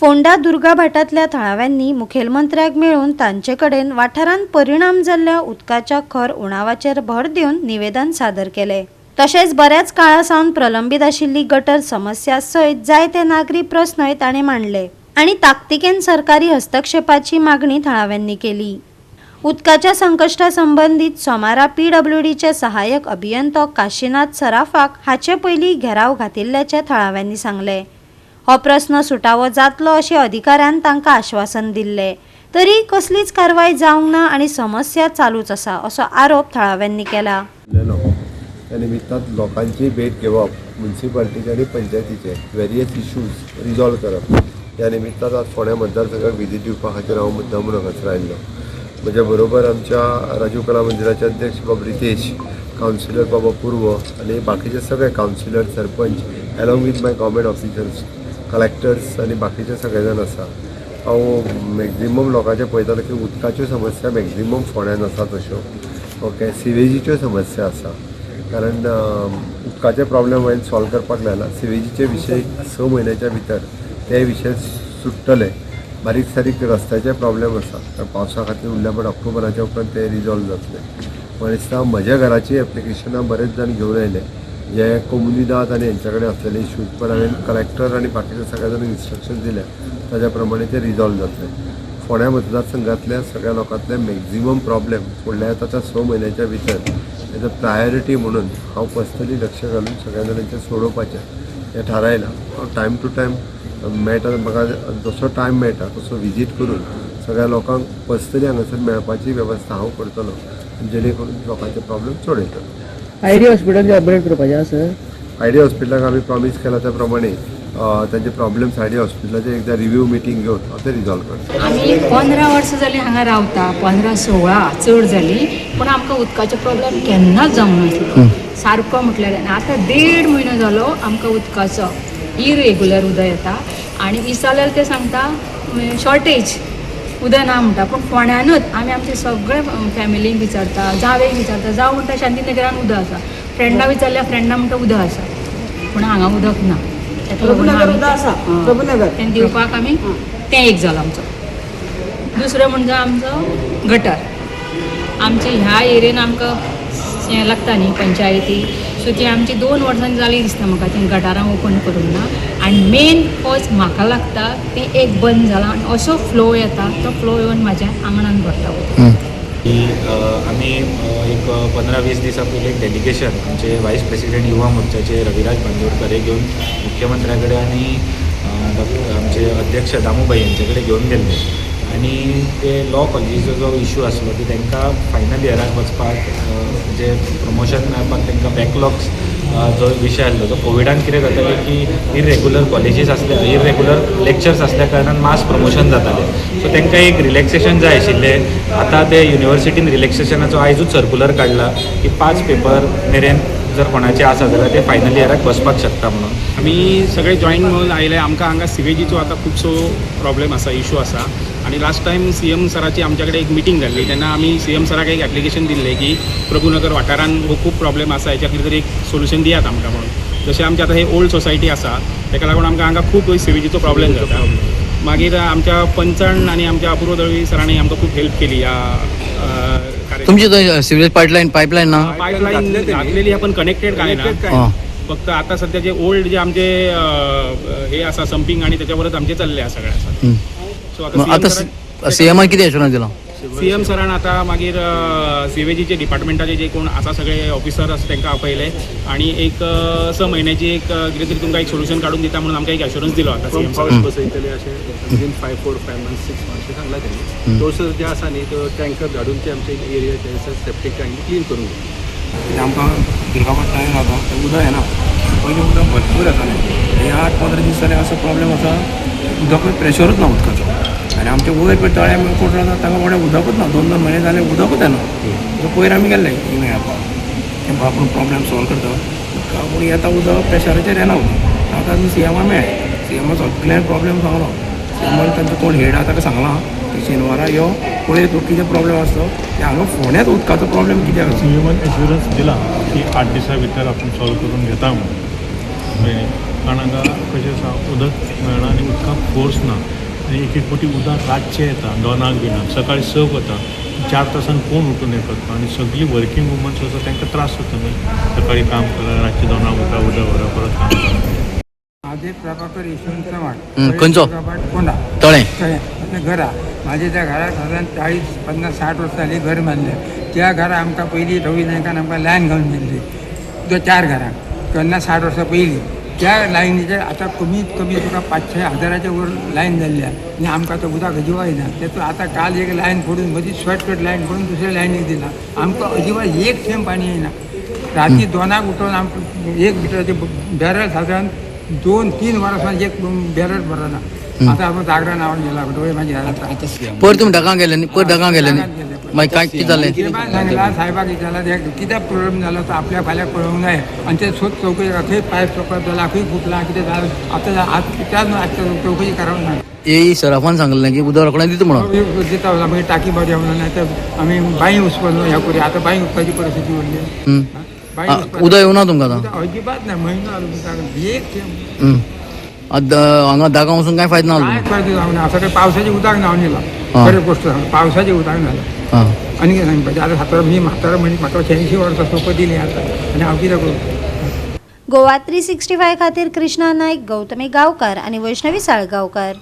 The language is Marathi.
फोंडा दुर्गा भाटातल्या थळाव्यांनी मुखेलमंत्र्याक मेळून तांचे कडेन वाठारांत परिणाम जाल्ल्या उदकाच्या खर उणावाचेर भर दिवन निवेदन सादर केले। तशेंच बऱ्याच काळासावन प्रलंबीत आशिल्ली गटर समस्या सयत जायते नागरी प्रस्नय ताणें मांडले आनी ताकतिकेन सरकारी हस्तक्षेपाची मागणी थळाव्यांनी केली। उदकाच्या संकश्टा संबंधित सोमारा PWDचे सहाय्यक अभियंतो काशीनाथ सराफाक हाचे पयलीं घेराव घातिल्ल्याचे थळाव्यांनी सांगले। हो प्रस्न सुटावो जातलो अशें अधिकाऱ्यान तांकां आश्वासन दिल्ले, तरी कसलीच कारवाय जावंक ना आनी समस्या चालूच आसा असो आरोप थळाव्यांनी केला। त्या निमित्तान लोकांची भेट घेवप, म्युनिसिपालिटीचे आणि पंचायतीचे वेरियस इश्यूज रिजॉल्व करप, ह्या निमित्तान आज फोंड्या मतदारसंघाक विजीट दिवपा खातीर हांव मुद्दाम हांगासर आयिल्लो। म्हज्या बरोबर आमच्या राजीव कला मंदिराचे अध्यक्ष बाब रितेश, कावन्सिलर बाबा पूर्व आनी बाकीचे सगळे councillor, sarpanch along with my government officers, collectors आनी बाकीचे सगळे जाण आसा। हांव मॅक्झिमम लोकांचे पळयतालो की उदकाच्यो समस्या मॅक्झिमम फोंड्यान आसा तश्यो। ओके, सिवेजीच्यो समस्या आसा, कारण उदकाचे प्रॉब्लेम हांवें सॉल्व करपाक लायला। सिवेजीचे विशय 6 म्हयन्याच्या भितर ते विशय सुट्टले। बारीक सारीक रस्त्याचे प्रॉब्लेम आसा, तर पावसा खातीर उरल्या पण ऑक्टोबराच्या उपरांत ते रिजॉल्व जातले। म्हाका दिसता म्हज्या घराची एप्लिकेशनां बरेच जाण घेवन आयले जे कोमुनिदाद आनी हेंच्या कडेन आसलेले इश्यूज, पण हांवें कलेक्टर आनी बाकीच्या सगळ्या जाणांक इन्स्ट्रक्शन दिल्या, ताज्या प्रमाणे ते रिजॉल्व जातले। फोंड्या मतदारसंघातल्या सगळ्या लोकांतले मॅक्झिमम प्रॉब्लेम फुडल्या आतांच्या 6 म्हयन्याच्या भितर एज अ प्रायोरिटी म्हणून हांव पर्सनली लक्ष घालून सगळ्या जाणांचें सोडोवपाचें हें थारायलां। हांव टायम टू टायम मेळटा म्हाका जसो टायम मेळटा तसो विजीट करून सगळ्या लोकांक पर्सनली हांगासर मेळपाची वेवस्था हांव करतलो, जेणे करून लोकांचे प्रॉब्लेम सोडयतलो। आयडिया हॉस्पिटल अपग्रेड करपाचें आसा। आयडिया हॉस्पिटलाक आमी प्रॉमिस केला त्या प्रमाणे तांचे प्रॉब्लेम्स आयडिया हॉस्पिटलाचे एकदा रिव्यू मिटींग घेवन हांव ते रिजॉल्व करता। आमी 15 वर्सां जालीं हांगा रावता, 15-16 चड जालीं, पण आमकां उदकाचो प्रॉब्लेम केन्नाच जावंक नासलो सारको म्हटल्यार। आतां 1.5 म्हयनो जालो आमकां उदकाचो इरेग्युलर उदक येता आनी इसाल्यार ते सांगता शॉर्टेज उदक ना म्हणटा, पण फोंड्यानूच आमी आमचे सगळे फॅमिलीक विचारता, जावेक विचारता, जावं म्हणटा शांतीनगरान उदक आसा, फ्रेंडा विचारल्यार फ्रेंडा म्हणटा उदक आसा, पूण हांगा उदक ना। तें दिवपाक आमी तें एक जालो आमचो। दुसरो म्हणजे आमचो गटर। आमचे ह्या एरियेन आमकां हें लागता न्ही पंचायती, सो ती आमची 2 वर्सांनी जाली दिसता म्हाका ती गटारां ओपन करूंक ना। आनी मेन कॉज म्हाका लागता ती एक बंद जाला आनी असो फ्लो येता, तो फ्लो येवन म्हाज्या आंगणान भरता। आम्ही एक 15-20 दिसा पयलीं एक डेलिगेशन आमचे वायस प्रेसिडेंट युवा मोर्चाचे रविराज बांदोडकर हे घेवन मुख्यमंत्र्याकडे आनी आमचे अध्यक्ष दामूबाई यांचे कडेन घेवन गेल्ले आनी ते लॉ कॉलेजीचो जो इश्यू आसलो की तांकां फायनल इयराक वचपाक जे प्रमोशन मेळपाक तांकां बॅकलॉग्स जो विशय आसलो तो कोविडान कितें जातालें की इरेग्युलर कॉलेजीस आसले, इरेग्युलर लेक्चर्स आसल्या कारणान मास प्रमोशन जातालें, सो तांकां एक रिलॅक्सेशन जाय आशिल्लें। आतां ते युनिवर्सिटीन रिलॅक्सेशनाचो आयजूच सर्क्युलर काडला की 5 पेपर मेरेन जर कोणाचे आसा जाल्यार ते फायनल इयराक बसपाक शकता म्हणून। आमी सगळे जॉईन म्हणून आयले। आमकां हांगा सिवेजीचो आतां खुबसो प्रॉब्लेम आसा, इश्यू आसा आनी लास्ट टायम CM सराची आमच्या कडेन एक मिटींग जाल्ली, तेन्ना आमी CM सराक एक एप्लिकेशन दिल्लें की प्रभुनगर वाठारान हो खूब प्रॉब्लेम आसा, हेच्या खातीर एक सोल्युशन दियात आमकां म्हणून। जशें आमचे आतां हे ओल्ड सोसायटी आसा तेका लागून आमकां हांगा खूब सिवेजीचो प्रॉब्लेम जाता। मागीर आमच्या पंचान आनी आमच्या अपूर्व दळवी सरांनी आमकां खूब हेल्प केली ह्या तुमची सिवेज पायपलायन ना? पायपलायन घातलेली पण कनेक्टेड काय ना, फक्त आता सध्या जे ओल्ड जे आमचे हे आसा संपिंग आणि त्याच्यावरच आमचे चालले आसा सगळे आसा। सो आता CM कितें एश्युरन्स दिला? CM सरान आता मागीर सिवेजीचे डिपार्टमेंटाचे जे कोण आसा सगळे ऑफिसर आसा तांकां आपयले आणि एक 6 म्हयन्याची एक कितें तरी तुमकां एक सोल्युशन काडून दिता म्हणून आमकां एक एश्युरन्स दिलो आता CM सरान। बसयतले अशें विदिन 5, 4, 5 मंथ्स 6 मंथ्स सांगला त्यांनी। तो जे आसा न्ही तो टँकर धाडून ते आमचे एरियाचे सेप्टिक टँक क्लीन करून घेतले। आमकां दुर्गापट्टान रावता तें उदक येना, पयलीं उदक भरपूर येतालें। हे 8-15 दीस जाले असो प्रॉब्लेम आसा, उदक प्रेशरूच ना उदकाचो आनी आमचे वयर पळय तळ्या कोण रावता तांकां कोणें उदकूच ना, 2-2 म्हयने जाले उदकूच येना। सो पयर आमी गेल्ले मेळपाक तें आपूण प्रॉब्लेम सॉल्व करता, पूण येता उदक प्रेशराचेर येना उदक। आतां आमी CM मेळ्ळे, CM सगळ्यांक प्रॉब्लेम सांगलो, CM तांचो कोण हेड आहा ताका सांगलां की शेनवारा यो पळय तूं कितें प्रॉब्लेम आसलो ते हांगा फोंड्याच उदकाचो प्रॉब्लेम कित्याक आसा। एश्युरन्स दिला की 8 दिसा भितर आपण सॉल्व करून घेता म्हणून। लोकांक हांगा कशें आसा उदक मेळना आनी उदकाक फोर्स ना आनी एक एक फावटी उदक रातचें येता दोनाक बिनाक सकाळीं 6 वता 4 तासान कोण उठून हें करता आनी सगळीं वर्कींग वुमन्स आसा तांकां त्रास जाता न्ही सकाळीं काम करा रातचें 2 उठा उदक व्हरा परत काम करा. माझे प्रभाकर यशवंत चव्हाण खंयचो? कोंडा तळें आपल्या घरा माझ्या त्या घरात साधारण 40-50-60 वर्सां जाली घर बांदलें. त्या घरा आमकां पयलीं रवी नायकान आमकां लायन घालून दिल्ली 4 घरांक 50-60 वर्सां पयलीं. त्या लायनीचेर आतां कमीत कमी तुका 500-1000च्या वर लायन जाल्ल्या आनी आमकां तो उदक अजिबात येना. तेतून आतां काल एक लायन फोडून मदीं शॉर्टकट लायन फोडून दुसऱ्या लायनीक दिला. आमकां अजिबात एक थेंब पाणी येना. राती 2 उठून आमकां 1 लिटराचे बॅरल साधारण 2-3 वरांसान एक बॅरल भरना. आतां आमी जागरा नांवान गेला डोळे म्हाजे घरांत पर तुमी ढगांक गेले न्ही पर ढगांक गेले न्ही मागीर काय कितें जालें सांगला साहेबाक विचारला कित्याक प्रॉब्लेम जालो तो आपल्या फाल्यां कळोवंक जाय आनी ते सोद चौकशी खंय पायप चोकप जाला खंय फुटला कितें जालें आतां त्याच चौकशी करावं ना. ए सराफान सांगलें की उदक रोखडें दिता म्हणून दिता मागीर टाकी बरी म्हणून नाही तर आमी बांय उसपलो ह्या करूया. आतां बांय उसपाची परिस्थिती उरली. उदक येवना तुमकां आतां अजिबात नाही म्हयनो जालो उदक एक थेंब. हांगा ढगां वचून काय फायदो ना काय फायदो जावंक ना. आतां पावसाचें उदक न्हांवन येयला बरें गोश्ट सांग पावसाचें उदक न्हांयलां आनी कितें सांगपाचें. आतां मी म्हातारो मनीस म्हाका 80 वर्सां सोंपत दिली आतां आनी हांव कितें करूं. गोवा 365 खातीर कृष्णा नायक, गौतमी गांवकार आणि वैष्णवी साळगांवकार.